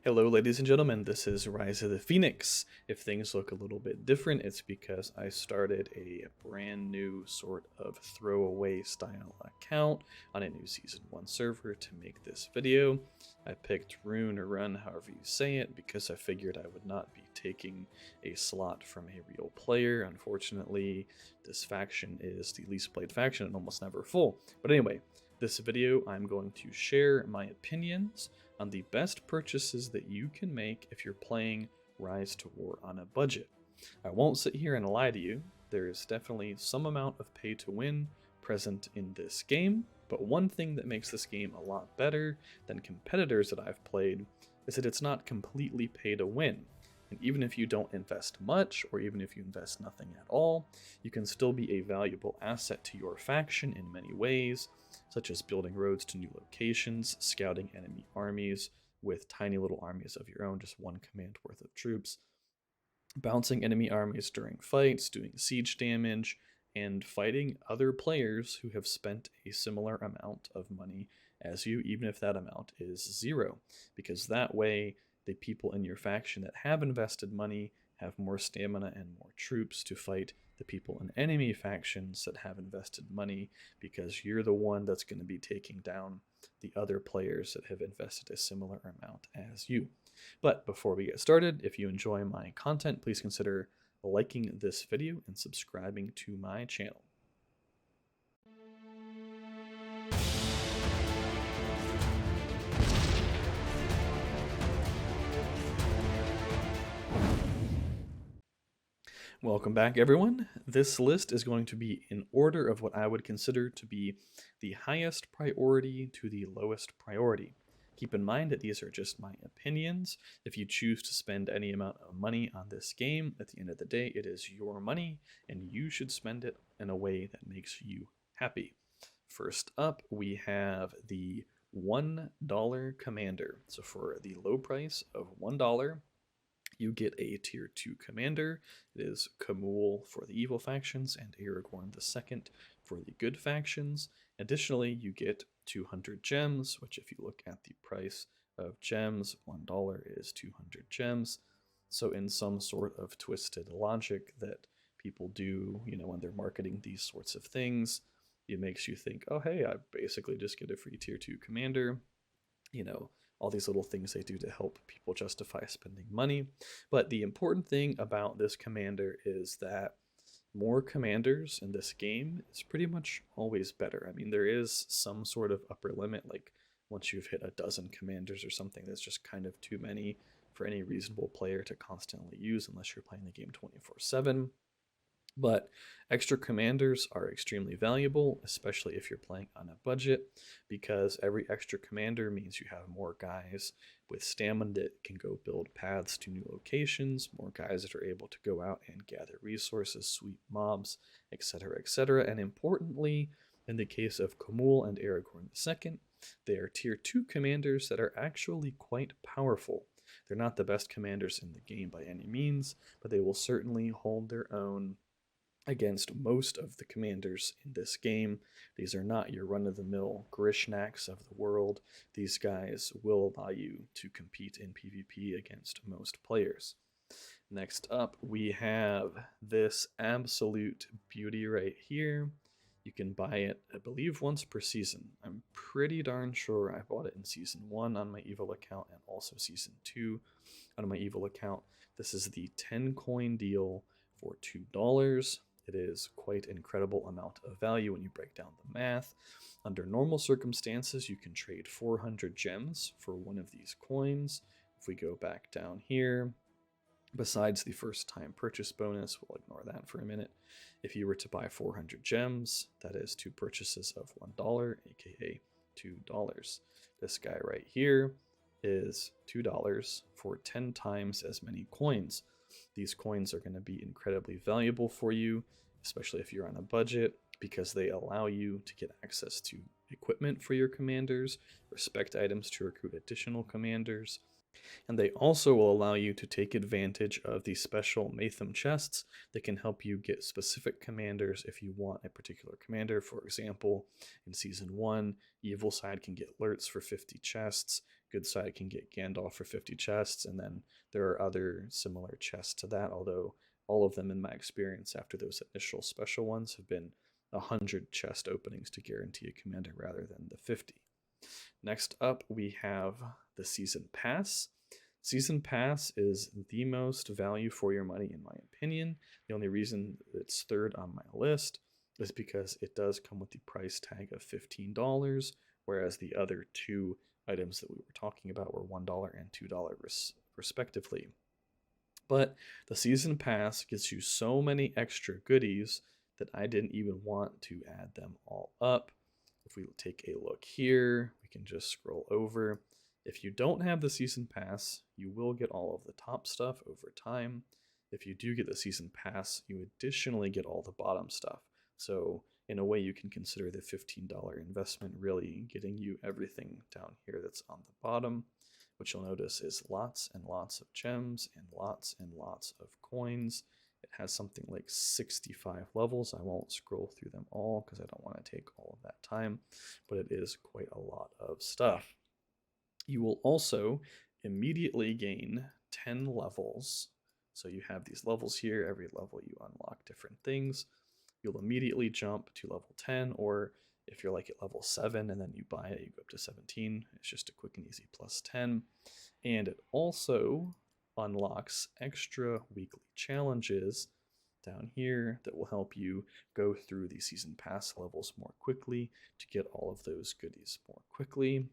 Hello, ladies and gentlemen. This is Rise of the Phoenix. If things look a little bit different, it's because I started a brand new sort of throwaway style account on a new Season 1 server to make this video. I picked Rune or Run, however you say it, because I figured I would not be taking a slot from a real player. Unfortunately, this faction is the least played faction and almost never full. But anyway, this video I'm going to share my opinions on the best purchases that you can make if you're playing Rise to War on a budget. I won't sit here and lie to you. There is definitely some amount of pay to win present in this game, but one thing that makes this game a lot better than competitors that I've played is that it's not completely pay to win. And even if you don't invest much, or even if you invest nothing at all, you can still be a valuable asset to your faction in many ways, such as building roads to new locations, scouting enemy armies with tiny little armies of your own, just one command worth of troops, bouncing enemy armies during fights, doing siege damage, and fighting other players who have spent a similar amount of money as you, even if that amount is zero, because that way the people in your faction that have invested money have more stamina and more troops to fight the people in enemy factions that have invested money, because you're the one that's going to be taking down the other players that have invested a similar amount as you. But before we get started, if you enjoy my content, please consider liking this video and subscribing to my channel. Welcome back, everyone. This list is going to be in order of what I would consider to be the highest priority to the lowest priority. Keep in mind that these are just my opinions. If you choose to spend any amount of money on this game, at the end of the day, it is your money, and you should spend it in a way that makes you happy. First up, we have the $1 commander. So for the low price of $1, you get a tier 2 commander. It is Kamul for the evil factions and Aragorn II for the good factions. Additionally, you get 200 gems, which if you look at the price of gems, $1 is 200 gems. So in some sort of twisted logic that people do, when they're marketing these sorts of things, it makes you think, oh, hey, I basically just get a free tier 2 commander. All these little things they do to help people justify spending money. But the important thing about this commander is that more commanders in this game is pretty much always better. I mean, there is some sort of upper limit, like once you've hit a dozen commanders or something, that's just kind of too many for any reasonable player to constantly use unless you're playing the game 24/7. But extra commanders are extremely valuable, especially if you're playing on a budget, because every extra commander means you have more guys with stamina that can go build paths to new locations, more guys that are able to go out and gather resources, sweep mobs, etc., etc. And importantly, in the case of Kamul and Aragorn II, they are tier 2 commanders that are actually quite powerful. They're not the best commanders in the game by any means, but they will certainly hold their own against most of the commanders in this game. These are not your run-of-the-mill Grishnaks of the world. These guys will allow you to compete in PvP against most players. Next up, we have this absolute beauty right here. You can buy it, I believe, once per season. I'm pretty darn sure I bought it in Season 1 on my Evil account and also Season 2 on my Evil account. This is the 10 coin deal for $2. It is quite an incredible amount of value when you break down the math. Under normal circumstances, you can trade 400 gems for one of these coins. If we go back down here, besides the first time purchase bonus, we'll ignore that for a minute. If you were to buy 400 gems, that is 2 purchases of $1, aka $2. This guy right here is $2 for 10 times as many coins. These coins are going to be incredibly valuable for you, especially if you're on a budget, because they allow you to get access to equipment for your commanders, respect items to recruit additional commanders, and they also will allow you to take advantage of the special Matham chests that can help you get specific commanders if you want a particular commander. For example, in Season 1, Evil Side can get alerts for 50 chests, good side can get Gandalf for 50 chests, and then there are other similar chests to that, although all of them in my experience after those initial special ones have been 100 chest openings to guarantee a commander rather than the 50. Next up, we have the Season Pass. Season Pass is the most value for your money, in my opinion. The only reason it's third on my list is because it does come with the price tag of $15, whereas the other two items that we were talking about were $1 and $2 respectively. But the Season Pass gives you so many extra goodies that I didn't even want to add them all up. If we take a look here, we can just scroll over. If you don't have the Season Pass, you will get all of the top stuff over time. If you do get the Season Pass, you additionally get all the bottom stuff. So in a way, you can consider the $15 investment really getting you everything down here that's on the bottom, which you'll notice is lots and lots of gems and lots of coins. It has something like 65 levels. I won't scroll through them all because I don't want to take all of that time, but it is quite a lot of stuff. You will also immediately gain 10 levels. So you have these levels here. Every level you unlock different things. You'll immediately jump to level 10, or if you're like at level 7 and then you buy it, you go up to 17. It's just a quick and easy plus 10. And it also unlocks extra weekly challenges down here that will help you go through the Season Pass levels more quickly to get all of those goodies more quickly.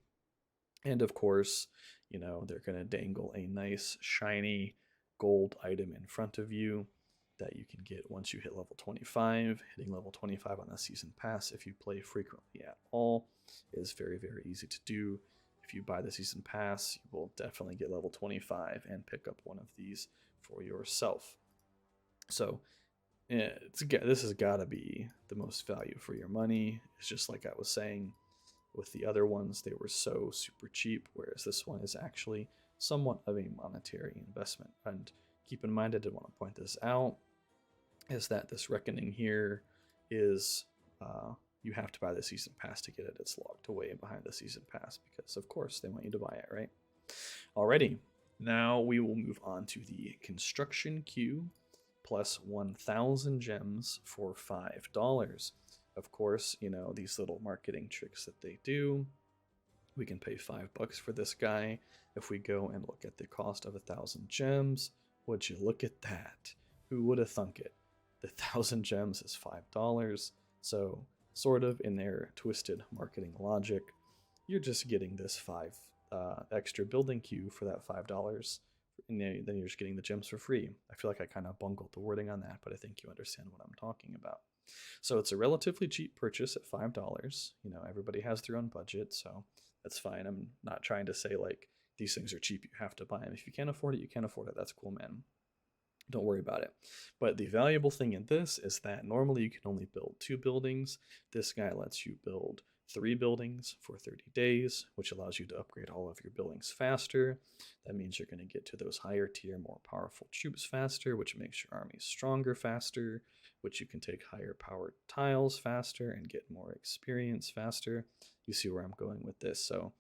And of course, you know, they're going to dangle a nice shiny gold item in front of you that you can get once you hit level 25. Hitting level 25 on the Season Pass, if you play frequently at all, is very, very easy to do. If you buy the Season Pass, you will definitely get level 25 and pick up one of these for yourself. So this has got to be the most value for your money. It's just like I was saying, with the other ones, they were so super cheap, whereas this one is actually somewhat of a monetary investment. And keep in mind, I did want to point this out, is that this Reckoning here is, you have to buy the Season Pass to get it. It's locked away behind the Season Pass because, of course, they want you to buy it, right? Alrighty, now we will move on to the Construction Queue, plus 1,000 gems for $5. Of course, you know, these little marketing tricks that they do. We can pay $5 for this guy. If we go and look at the cost of 1,000 gems, would you look at that? Who would have thunk it? The 1,000 gems is $5. So, sort of in their twisted marketing logic, you're just getting this 5 extra building queue for that $5. And then you're just getting the gems for free. I feel like I kind of bungled the wording on that, but I think you understand what I'm talking about. So it's a relatively cheap purchase at $5. You know, everybody has their own budget, so that's fine. I'm not trying to say like these things are cheap, you have to buy them. If you can't afford it, you can't afford it. That's cool, man. Don't worry about it. But the valuable thing in this is that normally you can only build 2 buildings. This guy lets you build 3 buildings for 30 days, which allows you to upgrade all of your buildings faster. That means you're going to get to those higher tier, more powerful troops faster, which makes your army stronger faster, which you can take higher powered tiles faster and get more experience faster. You see where I'm going with this. So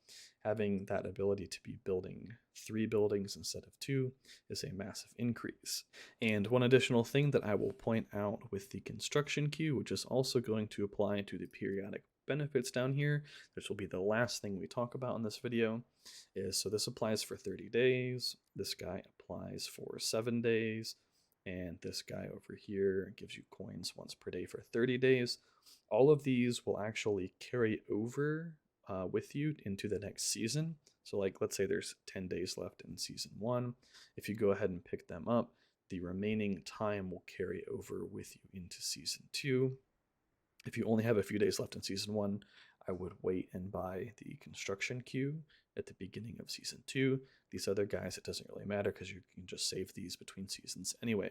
having that ability to be building 3 buildings instead of 2 is a massive increase. And one additional thing that I will point out with the construction queue, which is also going to apply to the periodic benefits down here, this will be the last thing we talk about in this video, is so this applies for 30 days, this guy applies for 7 days, and this guy over here gives you coins once per day for 30 days. All of these will actually carry over with you into the next season. So like, let's say there's 10 days left in season 1. If you go ahead and pick them up, the remaining time will carry over with you into season 2. If you only have a few days left in season 1, I would wait and buy the construction queue at the beginning of season 2. These other guys, it doesn't really matter because you can just save these between seasons anyway.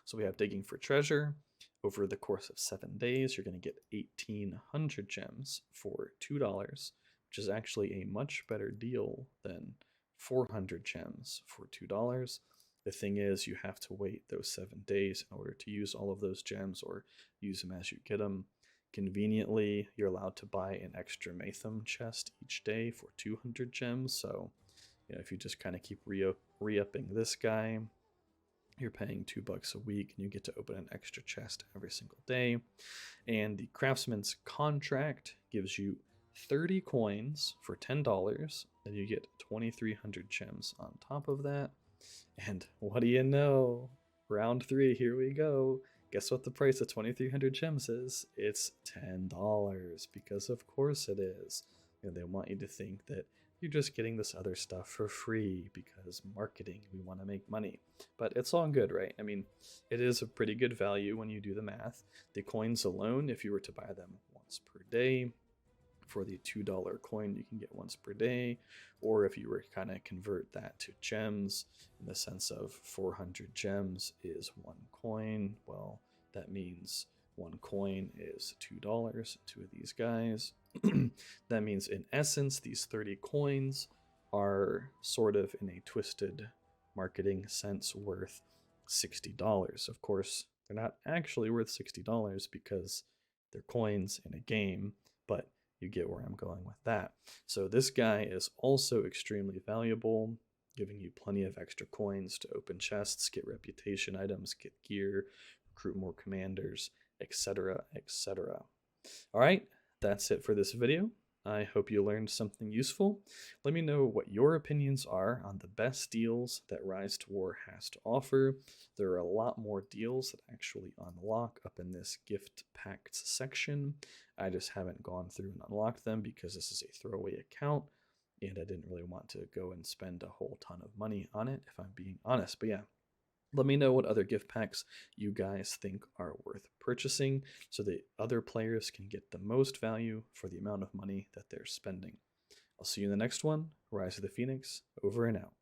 So we have digging for treasure. Over the course of 7 days, you're going to get 1,800 gems for $2, which is actually a much better deal than 400 gems for $2. The thing is, you have to wait those 7 days in order to use all of those gems or use them as you get them. Conveniently, you're allowed to buy an extra Matham chest each day for 200 gems, so if you just kind of keep re-upping this guy, you're paying $2 a week and you get to open an extra chest every single day. And the craftsman's contract gives you 30 coins for $10, and you get 2,300 gems on top of that. And what do you know? Round 3, here we go. Guess what the price of 2,300 gems is? It's $10, because of course it is. They want you to think that you're just getting this other stuff for free because marketing, we want to make money. But it's all good, right? I mean, it is a pretty good value when you do the math. The coins alone, if you were to buy them once per day, for the $2 coin, you can get once per day. Or if you were to kind of convert that to gems, in the sense of 400 gems is one coin, well, that means one coin is $2, two of these guys. That means in essence, these 30 coins are sort of, in a twisted marketing sense, worth $60. Of course, they're not actually worth $60 because they're coins in a game, but you get where I'm going with that. So this guy is also extremely valuable, giving you plenty of extra coins to open chests, get reputation items, get gear, recruit more commanders, etc., etc. All right, that's it for this video. I hope you learned something useful. Let me know what your opinions are on the best deals that Rise to War has to offer. There are a lot more deals that actually unlock up in this gift packs section. I just haven't gone through and unlocked them because this is a throwaway account and I didn't really want to go and spend a whole ton of money on it, if I'm being honest. But yeah, let me know what other gift packs you guys think are worth purchasing so that other players can get the most value for the amount of money that they're spending. I'll see you in the next one. Rise of the Phoenix, over and out.